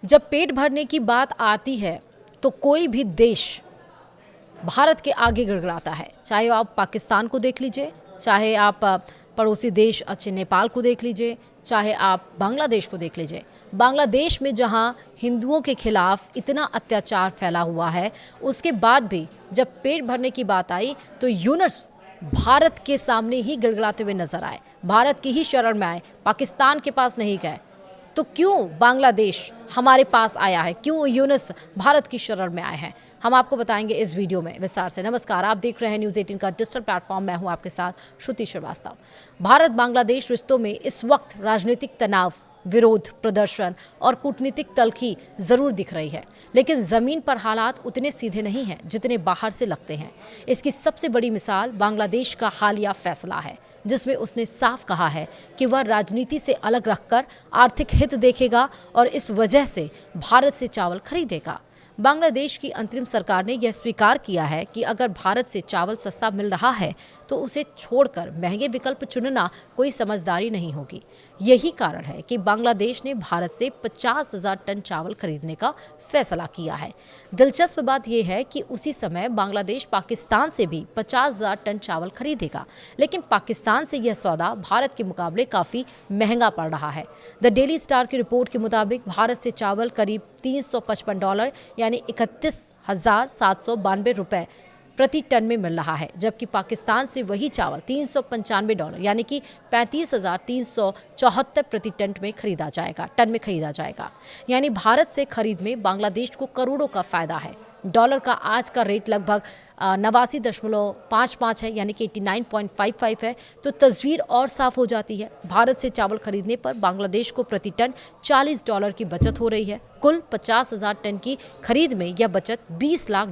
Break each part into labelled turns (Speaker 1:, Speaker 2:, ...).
Speaker 1: जब पेट भरने की बात आती है तो कोई भी देश भारत के आगे गिड़गिड़ाता है। चाहे आप पाकिस्तान को देख लीजिए, चाहे आप पड़ोसी देश अच्छे नेपाल को देख लीजिए, चाहे आप बांग्लादेश को देख लीजिए। बांग्लादेश में जहां हिंदुओं के खिलाफ इतना अत्याचार फैला हुआ है, उसके बाद भी जब पेट भरने की बात आई तो यूनुस भारत के सामने ही गिड़गिड़ाते हुए नजर आए, भारत की ही शरण में आए, पाकिस्तान के पास नहीं गए। तो क्यों बांग्लादेश हमारे पास आया है, क्यों यूनुस भारत की शरण में आए हैं, हम आपको बताएंगे इस वीडियो में विस्तार से। नमस्कार, आप देख रहे हैं न्यूज़ 18 का डिजिटल प्लेटफॉर्म। मैं हूं आपके साथ श्रुति श्रीवास्तव। भारत बांग्लादेश रिश्तों में इस वक्त राजनीतिक तनाव, विरोध प्रदर्शन और कूटनीतिक तल्खी जरूर दिख रही है, लेकिन जमीन पर हालात उतने सीधे नहीं हैं जितने बाहर से लगते हैं। इसकी सबसे बड़ी मिसाल बांग्लादेश का हालिया फैसला है, जिसमें उसने साफ कहा है कि वह राजनीति से अलग रखकर आर्थिक हित देखेगा और इस वजह से भारत से चावल खरीदेगा। बांग्लादेश की अंतरिम सरकार ने यह स्वीकार किया है कि अगर भारत से चावल सस्ता मिल रहा है तो उसे छोड़कर महंगे विकल्प चुनना कोई समझदारी नहीं होगी। यही कारण है कि बांग्लादेश ने भारत से 50,000 टन चावल खरीदने का फैसला किया है। दिलचस्प बात यह है कि उसी समय बांग्लादेश पाकिस्तान से भी 50,000 टन चावल खरीदेगा, लेकिन पाकिस्तान से यह सौदा भारत के मुकाबले काफ़ी महंगा पड़ रहा है। द डेली स्टार की रिपोर्ट के मुताबिक भारत से चावल करीब $355 यानी 31,792 रुपये प्रति टन में मिल रहा है, जबकि पाकिस्तान से वही चावल $395 यानी कि 35,374 प्रति टन में खरीदा जाएगा। यानी भारत से खरीद में बांग्लादेश को करोड़ों का फायदा है। डॉलर का आज का रेट लगभग 89.55 है, यानी कि 89.55 है। तो तस्वीर और साफ हो जाती है। भारत से चावल खरीदने पर बांग्लादेश को प्रति टन $40 की बचत हो रही है। कुल 50,000 टन की खरीद में यह बचत $20 लाख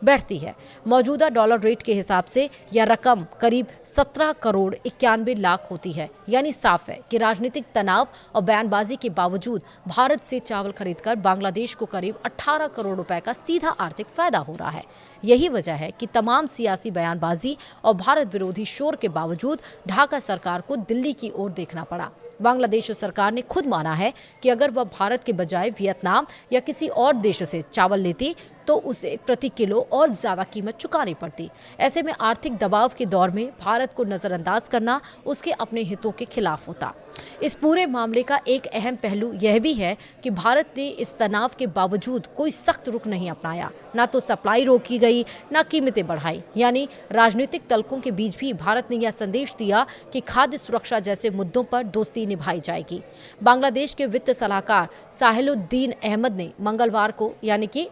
Speaker 1: बैठती है। मौजूदा डॉलर रेट के हिसाब से यह रकम करीब 17 करोड़ 91 लाख होती है। यानी साफ है कि राजनीतिक तनाव और बयानबाजी के बावजूद भारत से चावल खरीदकर बांग्लादेश को करीब 18 करोड़ रुपए का सीधा आर्थिक फायदा हो रहा है। यही वजह है कि तमाम सियासी बयानबाजी और भारत विरोधी शोर के बावजूद ढाका सरकार को दिल्ली की ओर देखना पड़ा। बांग्लादेश सरकार ने खुद माना है कि अगर वह भारत के बजाय वियतनाम या किसी और देश से चावल लेती तो उसे प्रति किलो और ज़्यादा कीमत चुकानी पड़ती। ऐसे में आर्थिक दबाव के दौर में भारत को नज़रअंदाज करना उसके अपने हितों के खिलाफ होता। इस पूरे मामले का एक अहम पहलू यह भी है कि भारत ने इस तनाव के बावजूद कोई सख्त रुख नहीं अपनाया, ना तो सप्लाई रोकी गई, ना कीमतें बढ़ाई। यानी राजनीतिक तल्खों के बीच भी भारत ने यह संदेश दिया कि खाद्य सुरक्षा जैसे मुद्दों पर दोस्ती निभाई जाएगी। बांग्लादेश के वित्त सलाहकार साहिलुद्दीन अहमद ने मंगलवार को यानी कि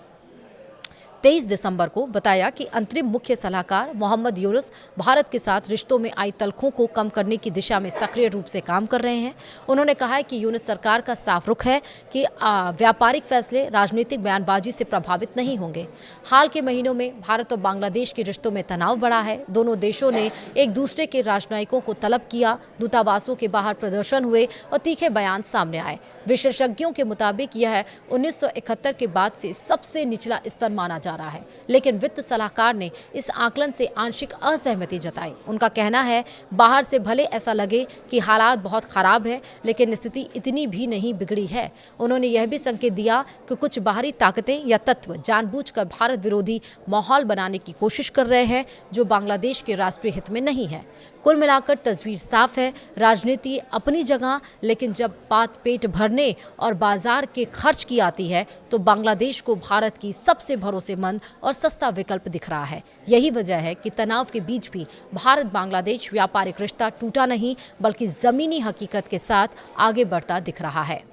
Speaker 1: 23 दिसंबर को बताया कि अंतरिम मुख्य सलाहकार मोहम्मद यूनुस भारत के साथ रिश्तों में आई तल्खों को कम करने की दिशा में सक्रिय रूप से काम कर रहे हैं। उन्होंने कहा है कि यूनुस सरकार का साफ रुख है कि व्यापारिक फैसले राजनीतिक बयानबाजी से प्रभावित नहीं होंगे। हाल के महीनों में भारत और बांग्लादेश के रिश्तों में तनाव बढ़ा है। दोनों देशों ने एक दूसरे के राजनयिकों को तलब किया, दूतावासों के बाहर प्रदर्शन हुए और तीखे बयान सामने आए। विशेषज्ञों के मुताबिक यह 1971 के बाद से सबसे निचला स्तर माना जा रहा है, लेकिन वित्त सलाहकार ने इस आकलन से आंशिक असहमति जताई। उनका कहना है, बाहर से भले ऐसा लगे कि हालात बहुत खराब है, लेकिन स्थिति इतनी भी नहीं बिगड़ी है। उन्होंने यह भी संकेत दिया कि कुछ बाहरी ताकतें या तत्व जानबूझकर भारत विरोधी माहौल बनाने की कोशिश कर रहे हैं, जो बांग्लादेश के राष्ट्रीय हित में नहीं है। कुल मिलाकर तस्वीर साफ है, राजनीति अपनी जगह, लेकिन जब बात पेट भरने और बाजार के खर्च की आती है तो बांग्लादेश को भारत की सबसे भरोसेमंद और सस्ता विकल्प दिख रहा है। यही वजह है कि तनाव के बीच भी भारत बांग्लादेश व्यापारिक रिश्ता टूटा नहीं, बल्कि जमीनी हकीकत के साथ आगे बढ़ता दिख रहा है।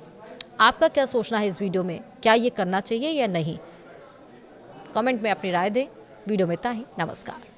Speaker 1: आपका क्या सोचना है इस वीडियो में? क्या ये करना चाहिए या नहीं? कमेंट में अपनी राय दें। वीडियो में इतना ही। नमस्कार।